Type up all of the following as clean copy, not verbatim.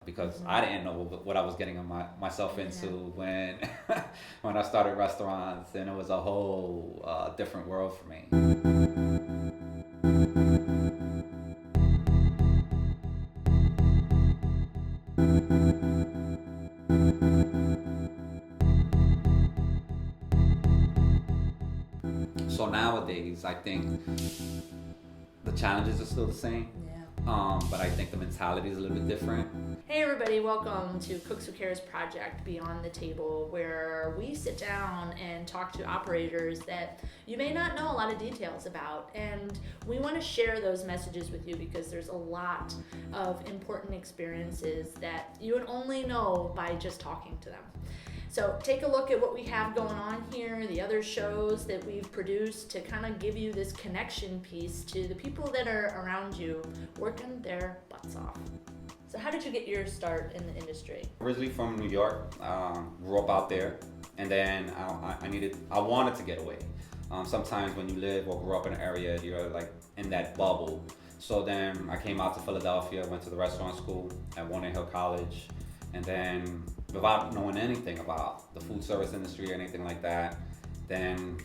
because I didn't know what I was getting myself into when when I started restaurants, and it was a whole different world for me. So nowadays, I think the challenges are still the same, but I think the mentality is a little bit different. Hey everybody, welcome to Cooks Who Cares Project Beyond the Table, where we sit down and talk to operators that you may not know a lot of details about, and we want to share those messages with you because there's a lot of important experiences that you would only know by just talking to them. So take a look at what we have going on here, the other shows that we've produced to kind of give you this connection piece to the people that are around you working their butts off. So how did you get your start in the industry? Originally from New York, grew up out there, and then I wanted to get away. Sometimes when you live or grow up in an area, you're like in that bubble. So then I came out to Philadelphia, went to the restaurant school at Warner Hill College, and then without knowing anything about the food service industry or anything like that, then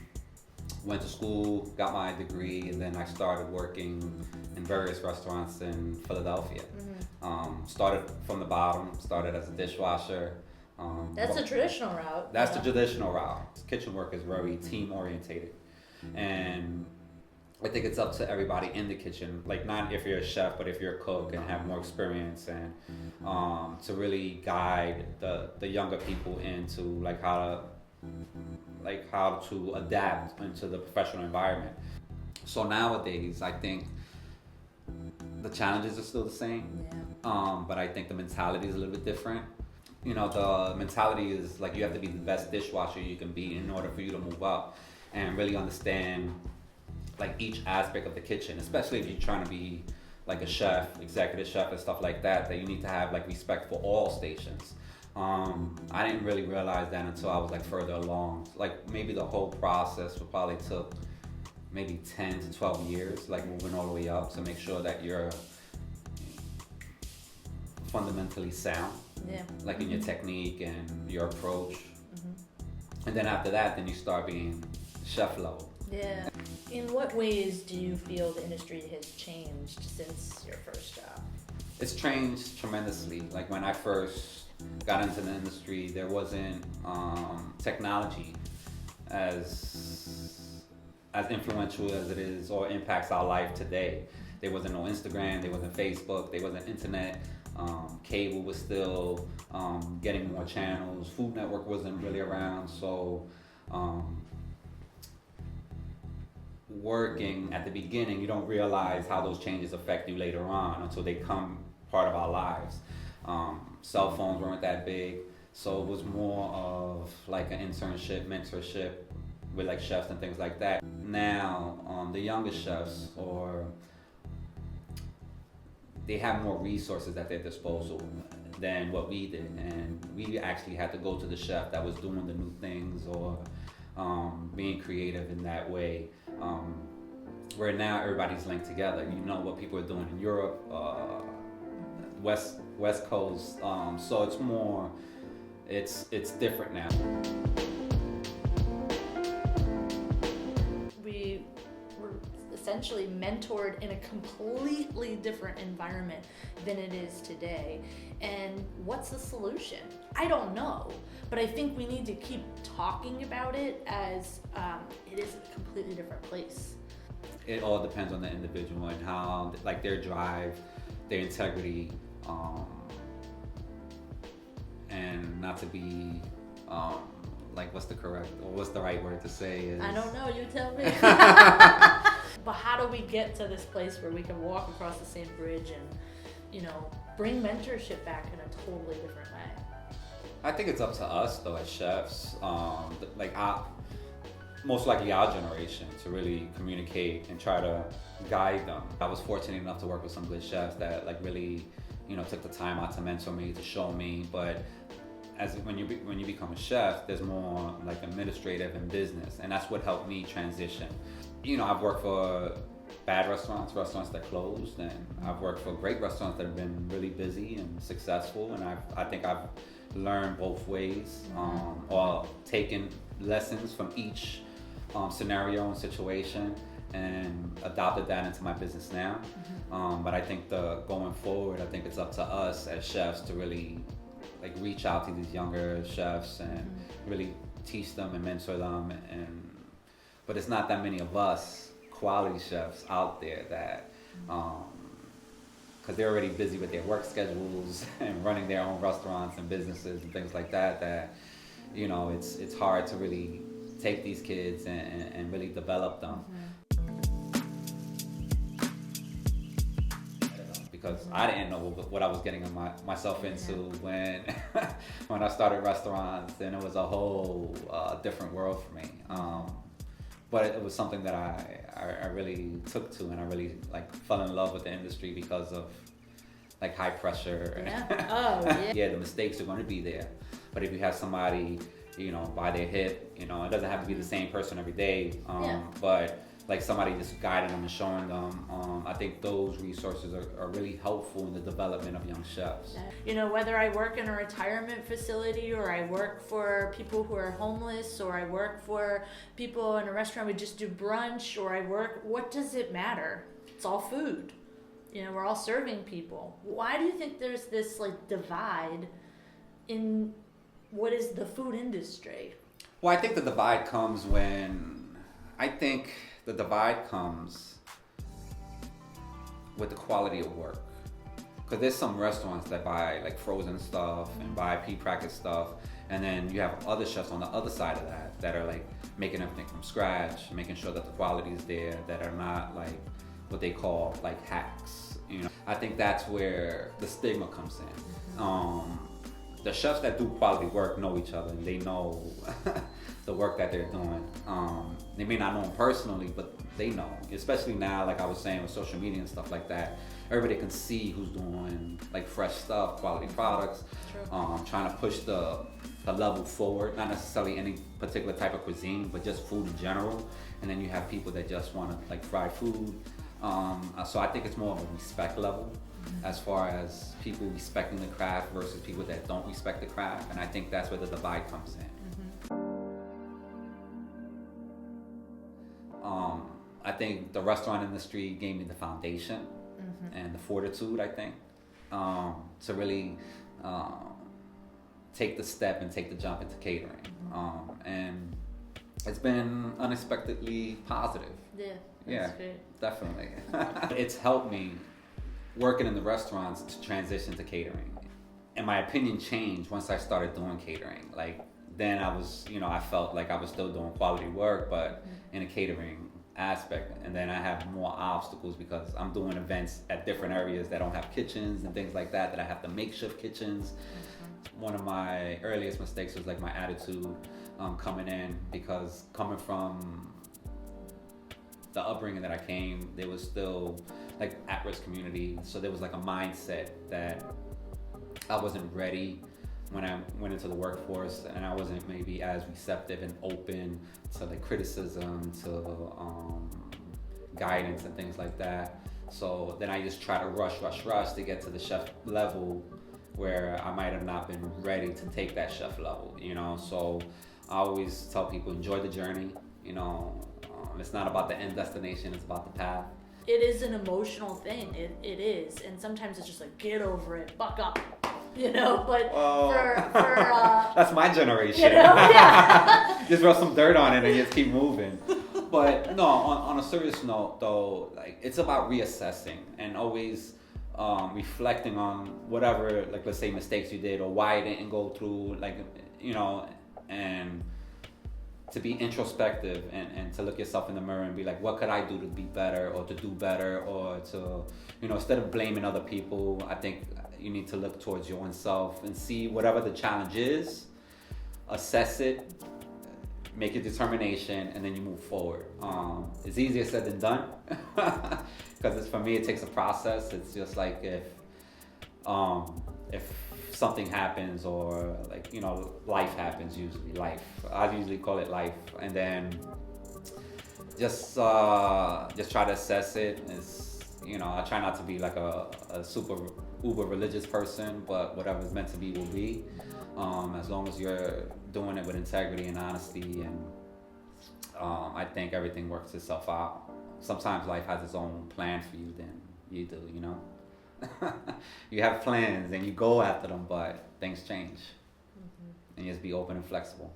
went to school, got my degree, and then I started working in various restaurants in Philadelphia. Started from the bottom, started as a dishwasher. That's the traditional route. That's the traditional route. Kitchen work is very team orientated, and I think it's up to everybody in the kitchen, like not if you're a chef, but if you're a cook and have more experience, and to really guide the younger people into how to adapt into the professional environment. So nowadays, I think the challenges are still the same, but I think the mentality is a little bit different. You know, the mentality is like you have to be the best dishwasher you can be in order for you to move up and really understand like each aspect of the kitchen, especially if you're trying to be like a chef, executive chef and stuff like that, that you need to have like respect for all stations. I didn't really realize that until I was like further along. Like maybe the whole process would probably took maybe 10 to 12 years, like moving all the way up to make sure that you're fundamentally sound, like in your technique and your approach. And then after that, then you start being chef level. Yeah. In what ways do you feel the industry has changed since your first job? It's changed tremendously. Like when I first got into the industry, there wasn't technology as influential as it is or impacts our life today. There wasn't no Instagram, there wasn't Facebook, there wasn't internet. Cable was still getting more channels. Food Network wasn't really around, so working at the beginning, you don't realize how those changes affect you later on until they come part of our lives. Cell phones weren't that big, so it was more of like an internship, mentorship with like chefs and things like that. Now, the younger chefs, they have more resources at their disposal than what we did, and we actually had to go to the chef that was doing the new things or being creative in that way. Where now everybody's linked together. You know what people are doing in Europe, West Coast. So it's more, it's different now. We were essentially mentored in a completely different environment than it is today. And what's the solution? I don't know, but I think we need to keep talking about it as it is a completely different place. It all depends on the individual and how, like their drive, their integrity, and not to be, like what's the right word to say is? I don't know, you tell me. But how do we get to this place where we can walk across the same bridge and, bring mentorship back in a totally different way? I think it's up to us though as chefs, most likely our generation, to really communicate and try to guide them. I was fortunate enough to work with some good chefs that like really, took the time out to mentor me, to show me. But when you become a chef, there's more like administrative and business, and that's what helped me transition. I've worked for bad restaurants that closed, and I've worked for great restaurants that have been really busy and successful, and I think I've learned both ways, or taken lessons from each scenario and situation and adopted that into my business now. But I think going forward, I think it's up to us as chefs to really like reach out to these younger chefs and really teach them and mentor them. But it's not that many of us quality chefs out there that, because they're already busy with their work schedules and running their own restaurants and businesses and things like that, that, you know, it's hard to really take these kids and really develop them. Because I didn't know what I was getting myself into when when I started restaurants, and it was a whole different world for me. But it was something that I really took to, and I really like fell in love with the industry because of like high pressure. Yeah, the mistakes are going to be there. But if you have somebody, you know, by their hip, you know, it doesn't have to be the same person every day. But like somebody just guiding them and showing them, I think those resources are really helpful in the development of young chefs. You know, whether I work in a retirement facility, or I work for people who are homeless, or I work for people in a restaurant we just do brunch, or what does it matter? It's all food. You know, we're all serving people. Why do you think there's this like divide in what is the food industry? Well, I think the divide comes with the quality of work. Because there's some restaurants that buy like frozen stuff and buy pre-packaged stuff, and then you have other chefs on the other side of that are like making everything from scratch, making sure that the quality is there, that are not like what they call like hacks. You know, I think that's where the stigma comes in. The chefs that do quality work know each other, and they know the work that they're doing. They may not know them personally, but they know. Especially now, like I was saying, with social media and stuff like that, everybody can see who's doing like fresh stuff, quality products, trying to push the level forward. Not necessarily any particular type of cuisine, but just food in general. And then you have people that just want to like fry food. So I think it's more of a respect level, as far as people respecting the craft versus people that don't respect the craft. And I think that's where the divide comes in. I think the restaurant industry gave me the foundation and the fortitude, I think, to really take the step and take the jump into catering. And it's been unexpectedly positive. Yeah, great. Definitely. It's helped me working in the restaurants to transition to catering. And my opinion changed once I started doing catering. Like then I felt like I was still doing quality work, but in a catering aspect. And then I have more obstacles because I'm doing events at different areas that don't have kitchens and things like that I have to makeshift kitchens. One of my earliest mistakes was like my attitude coming in, because coming from the upbringing that I came, there was still like at-risk community. So there was like a mindset that I wasn't ready when I went into the workforce, and I wasn't maybe as receptive and open to like criticism, to guidance and things like that. So then I just try to rush to get to the chef level where I might have not been ready to take that chef level, you know? So I always tell people, enjoy the journey, you know? It's not about the end destination, it's about the path. It is an emotional thing, it is. And sometimes it's just like, get over it, buck up. You know, but that's my generation. You know, just rub some dirt on it and just keep moving. But no, on a serious note though, like it's about reassessing and always reflecting on whatever, like let's say mistakes you did or why it didn't go through, like, you know, and to be introspective and to look yourself in the mirror and be like, what could I do to be better or to do better, or to, you know, instead of blaming other people, I think you need to look towards your own self and see whatever the challenge is, assess it, make a determination, and then you move forward. It's easier said than done, because for me it takes a process. It's just like if something happens, or like, you know, life happens, I usually call it life, and then just try to assess it. It's, you know, I try not to be like a super uber religious person, but whatever's meant to be will be. As long as you're doing it with integrity and honesty, and I think everything works itself out. Sometimes life has its own plan for you than you do, you know. You have plans and you go after them, but things change, and you just be open and flexible.